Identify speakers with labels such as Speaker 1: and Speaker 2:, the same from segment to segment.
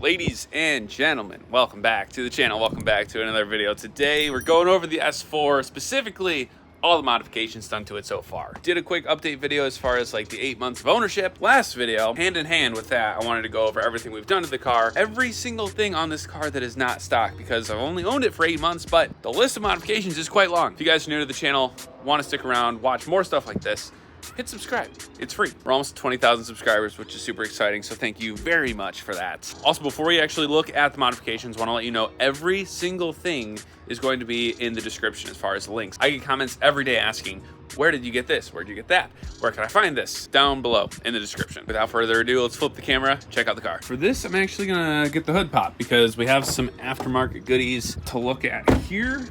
Speaker 1: Ladies and gentlemen, welcome back to the channel. Welcome back to another video. Today we're going over the S4, specifically all the modifications done to it so far. Did a quick update video as far as like the 8 months of ownership. Last video, hand in hand with that, I wanted to go over everything we've done to the car, every single thing on this car that is not stock, because I've only owned it for 8 months, but the list of modifications is quite long. If you guys are new to the channel, want to stick around, watch more stuff like this, hit subscribe. It's free. We're almost 20,000 subscribers, which is super exciting, so thank you very much for that. Also, before we actually look at the modifications, I want to let you know every single thing is going to be in the description as far as the links. I get comments every day asking, where did you get this? Where did you get that? Where can I find this? Down below in the description. Without further ado, let's flip the camera, check out the car. For this, I'm actually gonna get the hood pop because we have some aftermarket goodies to look at here.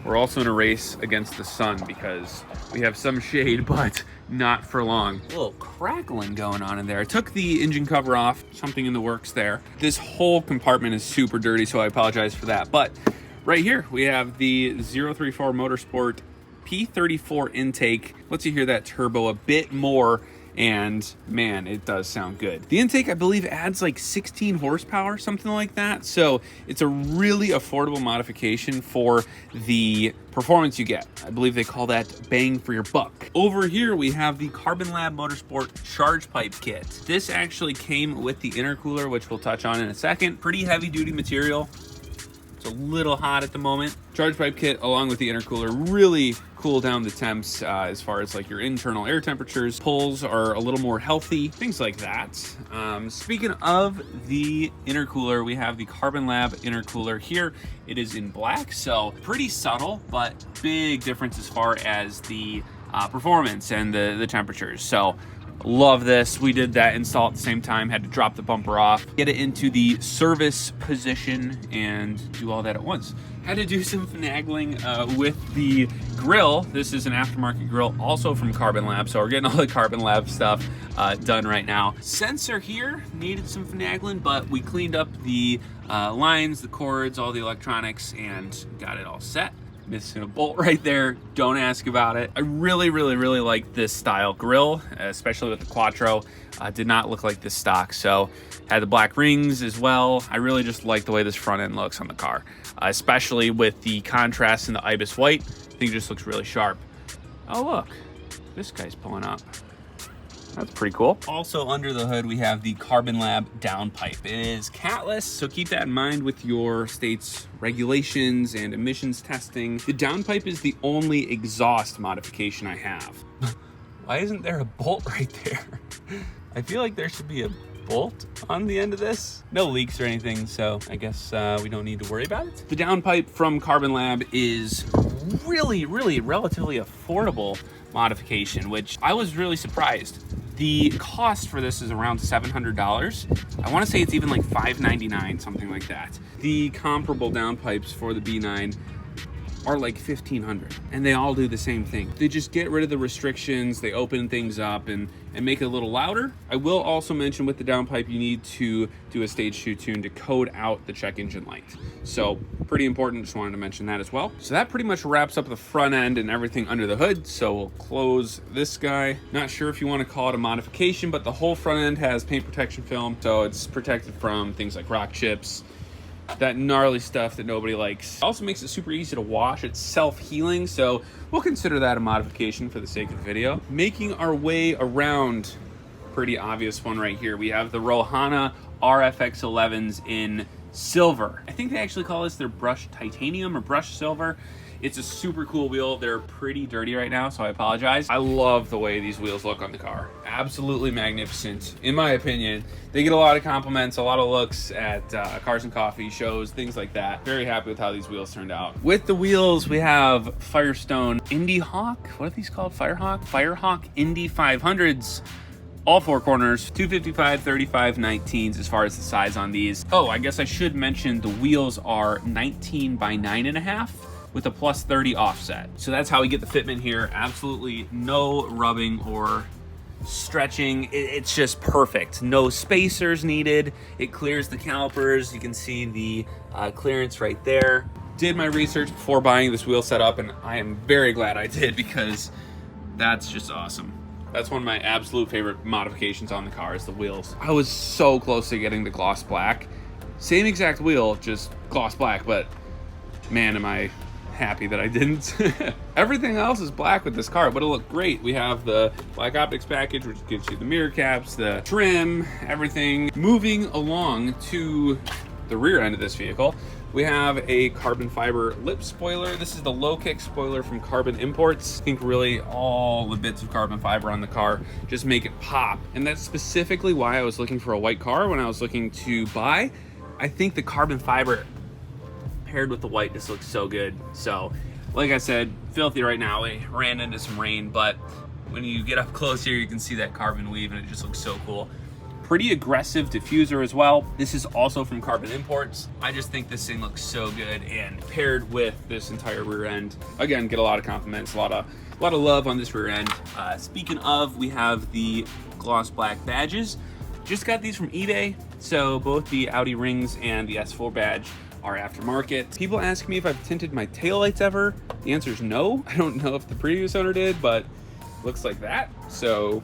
Speaker 1: We're also in a race against the sun because we have some shade, but not for long. A little crackling going on in there. I took the engine cover off, something in the works there. This whole compartment is super dirty, so I apologize for that. But right here, we have the 034 Motorsport P34 intake. Lets you hear that turbo a bit more, and man, it does sound good. The intake, I believe, adds like 16 horsepower, something like that. So it's a really affordable modification for the performance you get. I believe they call that bang for your buck. Over here, we have the Carbon Lab Motorsport Charge Pipe Kit. This actually came with the intercooler, which we'll touch on in a second. Pretty heavy duty material. It's a little hot at the moment. Charge pipe kit along with the intercooler really cool down the temps as far as like your internal air temperatures. Pulls are a little more healthy, things like that. Speaking of the intercooler, we have the Carbon Lab intercooler here. It is in black, so pretty subtle, but big difference as far as the performance and the temperatures. So love this. We did that install at the same time, had to drop the bumper off, get it into the service position, and do all that at once. Had to do some finagling with the grill. This is an aftermarket grill, also from Carbon Lab, so we're getting all the Carbon Lab stuff done right now. Sensor here needed some finagling, but we cleaned up the lines, the cords, all the electronics, and got it all set. Missing a bolt right there, don't ask about it. I really like this style grill, especially with the Quattro. Did not look like this stock, so had the black rings as well. I really just like the way this front end looks on the car, especially with the contrast in the Ibis white. I think it just looks really sharp. Oh look, this guy's pulling up. That's pretty cool. Also under the hood, we have the Carbon Lab downpipe. It is catless, so keep that in mind with your state's regulations and emissions testing. The downpipe is the only exhaust modification I have. Why isn't there a bolt right there? I feel like there should be a bolt on the end of this. No leaks or anything, so I guess we don't need to worry about it. The downpipe from Carbon Lab is really relatively affordable modification, which I was really surprised. The cost for this is around $700. I want to say it's even like $599, something like that. The comparable downpipes for the B9 are like $1,500, and they all do the same thing. They just get rid of the restrictions, they open things up and make it a little louder. I will also mention with the downpipe, you need to do a stage 2 tune to code out the check engine light. So pretty important, just wanted to mention that as well. So that pretty much wraps up the front end and everything under the hood. So we'll close this guy. Not sure if you want to call it a modification, but the whole front end has paint protection film. So it's protected from things like rock chips, that gnarly stuff that nobody likes. Also makes it super easy to wash. It's self-healing, so we'll consider that a modification for the sake of the video. Making our way around, pretty obvious one right here. We have the Rohana RFX 11s in silver. I think they actually call this their brushed titanium or brushed silver. It's a super cool wheel. They're pretty dirty right now, so I apologize. I love the way these wheels look on the car. Absolutely magnificent, in my opinion. They get a lot of compliments, a lot of looks at Cars and Coffee shows, things like that. Very happy with how these wheels turned out. With the wheels, we have Firestone Indy Hawk. What are these called? Firehawk? Firehawk Indy 500s. All four corners, 255, 35, 19s as far as the size on these. Oh, I guess I should mention the wheels are 19 by 9.5. with a plus 30 offset. So that's how we get the fitment here. Absolutely no rubbing or stretching. It's just perfect. No spacers needed. It clears the calipers. You can see the clearance right there. Did my research before buying this wheel setup, and I am very glad I did because that's just awesome. That's one of my absolute favorite modifications on the car is the wheels. I was so close to getting the gloss black. Same exact wheel, just gloss black, but man, am I happy that I didn't. Everything else is black with this car, but it'll look great. We have the black optics package, which gives you the mirror caps, the trim, everything. Moving along to the rear end of this vehicle, we have a carbon fiber lip spoiler. This is the low kick spoiler from Carbon Imports. I think really all the bits of carbon fiber on the car just make it pop. And that's specifically why I was looking for a white car when I was looking to buy. I think the carbon fiber paired with the white just looks so good. So like I said, filthy right now. We ran into some rain, but when you get up close here, you can see that carbon weave and it just looks so cool. Pretty aggressive diffuser as well. This is also from Carbon Imports. I just think this thing looks so good, and paired with this entire rear end, again, get a lot of compliments, a lot of love on this rear end. Speaking of, we have the gloss black badges. Just got these from eBay. So both the Audi rings and the S4 badge are aftermarket. People ask me if I've tinted my taillights ever. The answer is no. I don't know if the previous owner did, but looks like that. So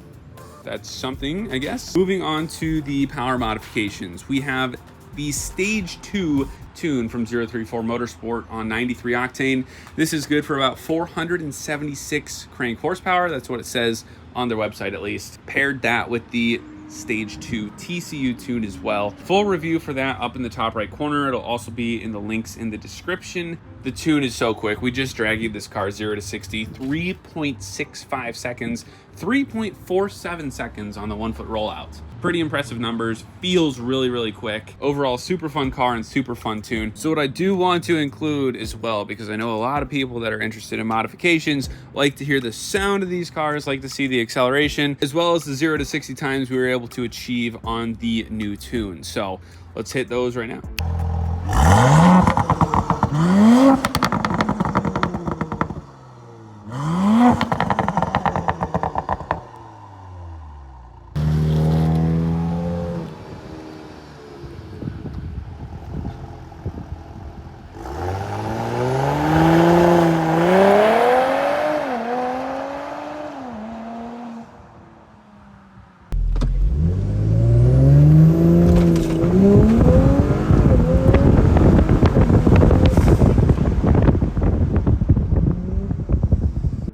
Speaker 1: that's something, I guess. Moving on to the power modifications. We have the Stage 2 tune from 034 Motorsport on 93 octane. This is good for about 476 crank horsepower. That's what it says on their website, at least. Paired that with the Stage 2 TCU tune as well. Full review for that up in the top right corner. It'll also be in the links in the description. The tune is so quick. We just dragged this car 0 to 60, 3.65 seconds, 3.47 seconds on the 1 foot rollout. Pretty impressive numbers. Feels really, really quick. Overall, super fun car and super fun tune. So what I do want to include as well, because I know a lot of people that are interested in modifications like to hear the sound of these cars, like to see the acceleration, as well as the 0 to 60 times we were able to achieve on the new tune. So let's hit those right now.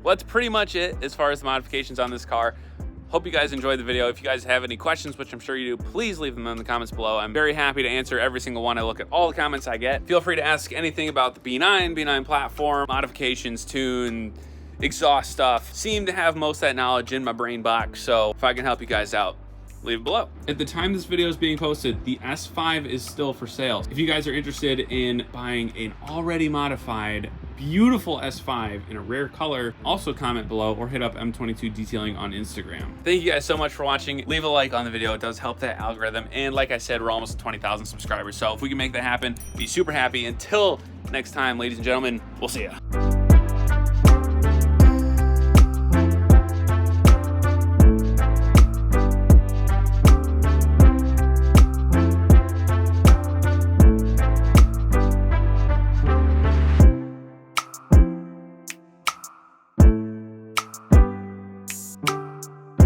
Speaker 1: Well, that's pretty much it as far as the modifications on this car. Hope you guys enjoyed the video. If you guys have any questions, which I'm sure you do, please leave them in the comments below. I'm very happy to answer every single one. I look at all the comments I get. Feel free to ask anything about the B9 platform, modifications, tune, exhaust stuff. Seem to have most of that knowledge in my brain box, so if I can help you guys out, leave it below. At the time this video is being posted, the S5 is still for sale. If you guys are interested in buying an already modified, beautiful S5 in a rare color, also comment below or hit up M22 Detailing on Instagram. Thank you guys so much for watching. Leave a like on the video. It does help that algorithm. And like I said, we're almost at 20,000 subscribers. So if we can make that happen, be super happy. Until next time, ladies and gentlemen, we'll see ya.